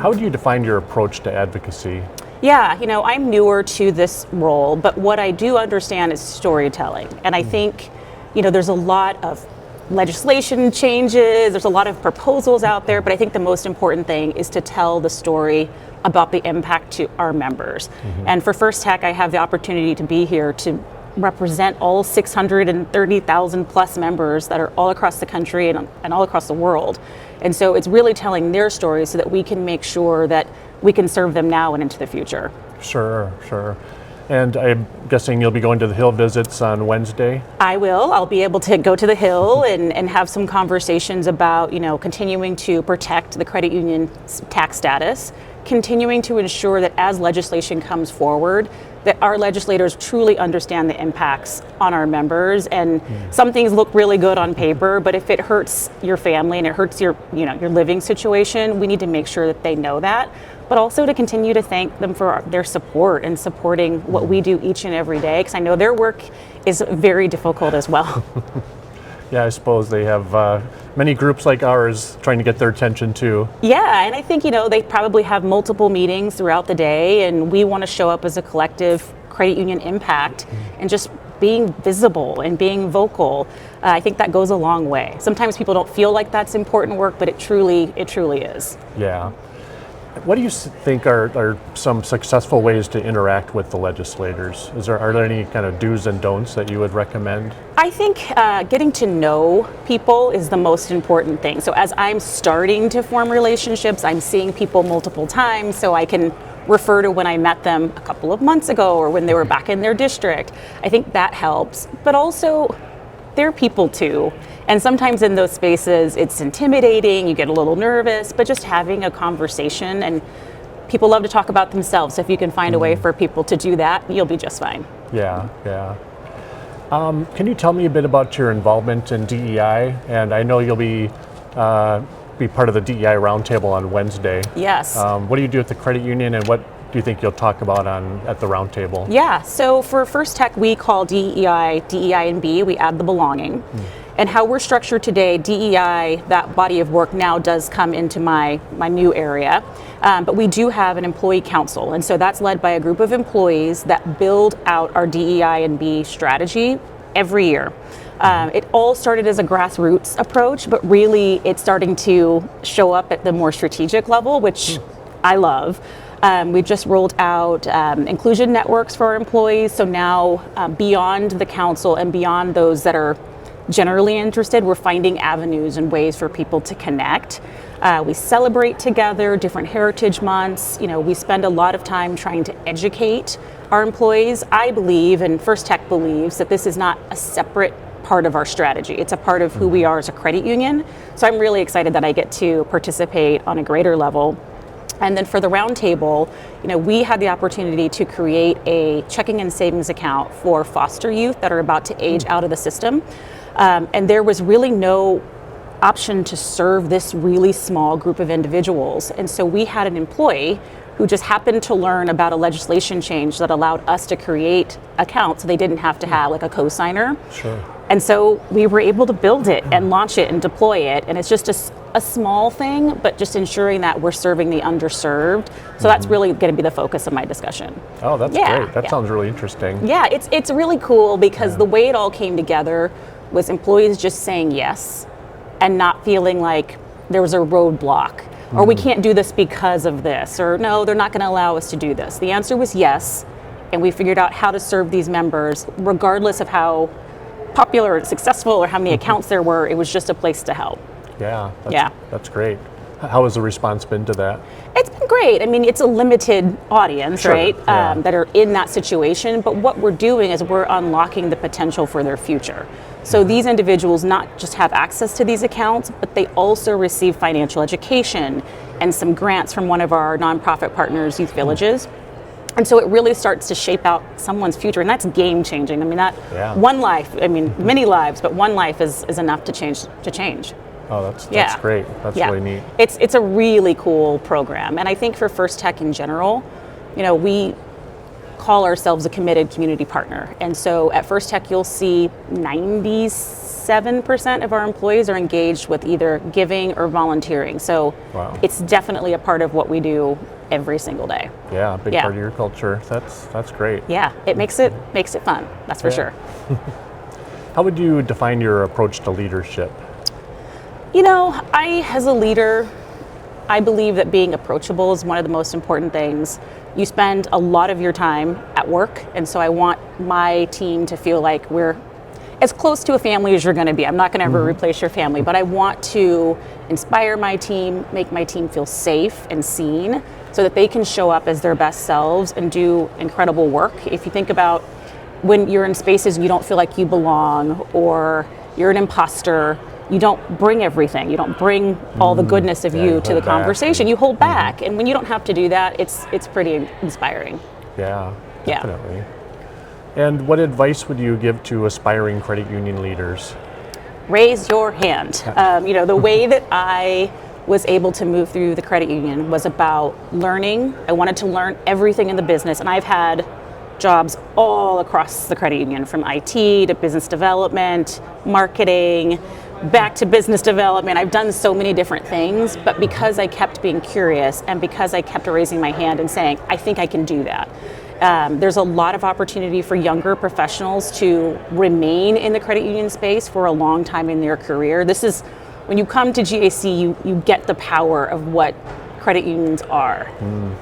How do you define your approach to advocacy? Yeah, I'm newer to this role, but what I do understand is storytelling. And I think, there's a lot of legislation changes, there's a lot of proposals out there, but I think the most important thing is to tell the story about the impact to our members. And for First Tech, I have the opportunity to be here to represent all 630,000 plus members that are all across the country and all across the world. And so it's really telling their stories so that we can make sure that we can serve them now and into the future. Sure. And I'm guessing you'll be going to the Hill visits on Wednesday? I will. I'll be able to go to the Hill and have some conversations about, continuing to protect the credit union tax status, continuing to ensure that as legislation comes forward, that our legislators truly understand the impacts on our members. And some things look really good on paper, but if it hurts your family and it hurts your living situation, we need to make sure that they know that. But also to continue to thank them for their support and supporting what we do each and every day, because I know their work is very difficult as well. Yeah, I suppose they have many groups like ours trying to get their attention too. Yeah, and I think, they probably have multiple meetings throughout the day, and we want to show up as a collective credit union impact and just being visible and being vocal. I think that goes a long way. Sometimes people don't feel like that's important work, but it truly is. Yeah. What do you think are some successful ways to interact with the legislators? Are there any kind of do's and don'ts that you would recommend? I think getting to know people is the most important thing. So as I'm starting to form relationships, I'm seeing people multiple times, so I can refer to when I met them a couple of months ago or when they were back in their district. I think that helps. But also, they're people too. And sometimes in those spaces, it's intimidating, you get a little nervous, but just having a conversation, and people love to talk about themselves. So if you can find a way for people to do that, you'll be just fine. Yeah. Can you tell me a bit about your involvement in DEI? And I know you'll be part of the DEI roundtable on Wednesday. Yes. What do you do at the credit union, and what do you think you'll talk about at the roundtable? Yeah, so for First Tech, we call DEI and B, we add the belonging. And how we're structured today, DEI, that body of work now does come into my new area, but we do have an employee council, and so that's led by a group of employees that build out our DEI and B strategy every year. It all started as a grassroots approach, but really it's starting to show up at the more strategic level, which I love. We've just rolled out inclusion networks for our employees, so now beyond the council and beyond those that are generally interested, we're finding avenues and ways for people to connect. We celebrate together different heritage months. We spend a lot of time trying to educate our employees. I believe, and First Tech believes, that this is not a separate part of our strategy. It's a part of who we are as a credit union. So I'm really excited that I get to participate on a greater level. And then for the roundtable, we had the opportunity to create a checking and savings account for foster youth that are about to age out of the system. And there was really no option to serve this really small group of individuals. And so we had an employee who just happened to learn about a legislation change that allowed us to create accounts so they didn't have to have like a co-signer. Sure. And so we were able to build it and launch it and deploy it. And it's just a small thing, but just ensuring that we're serving the underserved. So that's really going to be the focus of my discussion. Oh, that's great. That sounds really interesting. Yeah, it's really cool because the way it all came together was employees just saying yes and not feeling like there was a roadblock or we can't do this because of this, or no, they're not going to allow us to do this. The answer was yes, and we figured out how to serve these members regardless of how popular or successful or how many accounts there were. It was just a place to help. That's great. How has the response been to that? It's been great. I mean, it's a limited audience, right, that are in that situation, but what we're doing is we're unlocking the potential for their future. So these individuals not just have access to these accounts, but they also receive financial education and some grants from one of our nonprofit partners, Youth Villages. And so it really starts to shape out someone's future, and that's game changing. I mean, one life, many lives, but one life is enough to change. Oh, that's great. That's really neat. It's a really cool program. And I think for First Tech in general, we call ourselves a committed community partner. And so at First Tech, you'll see 96 7% of our employees are engaged with either giving or volunteering. So Wow. it's definitely a part of what we do every single day. Yeah, big Yeah. part of your culture. That's great. Yeah, it makes it fun. That's for Yeah. sure. How would you define your approach to leadership? You know, as a leader, I believe that being approachable is one of the most important things. You spend a lot of your time at work, and so I want my team to feel like we're as close to a family as you're going to be. I'm not going to ever replace your family, but I want to inspire my team, make my team feel safe and seen so that they can show up as their best selves and do incredible work. If you think about when you're in spaces and you don't feel like you belong or you're an imposter, you don't bring everything. You don't bring all the goodness of Yeah, you you to the hold back. conversation. You hold back. And when you don't have to do that, it's pretty inspiring. Yeah, Yeah. definitely. And what advice would you give to aspiring credit union leaders? Raise your hand. You know, the way that I was able to move through the credit union was about learning. I wanted to learn everything in the business, and I've had jobs all across the credit union, from IT to business development, marketing, back to business development. I've done so many different things, but because I kept being curious and because I kept raising my hand and saying, I think I can do that. There's a lot of opportunity for younger professionals to remain in the credit union space for a long time in their career. This is, when you come to GAC, you get the power of what credit unions are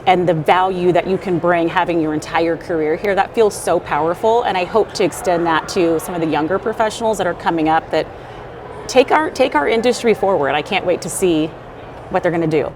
and the value that you can bring having your entire career here. That feels so powerful, and I hope to extend that to some of the younger professionals that are coming up that take our industry forward. I can't wait to see what they're going to do.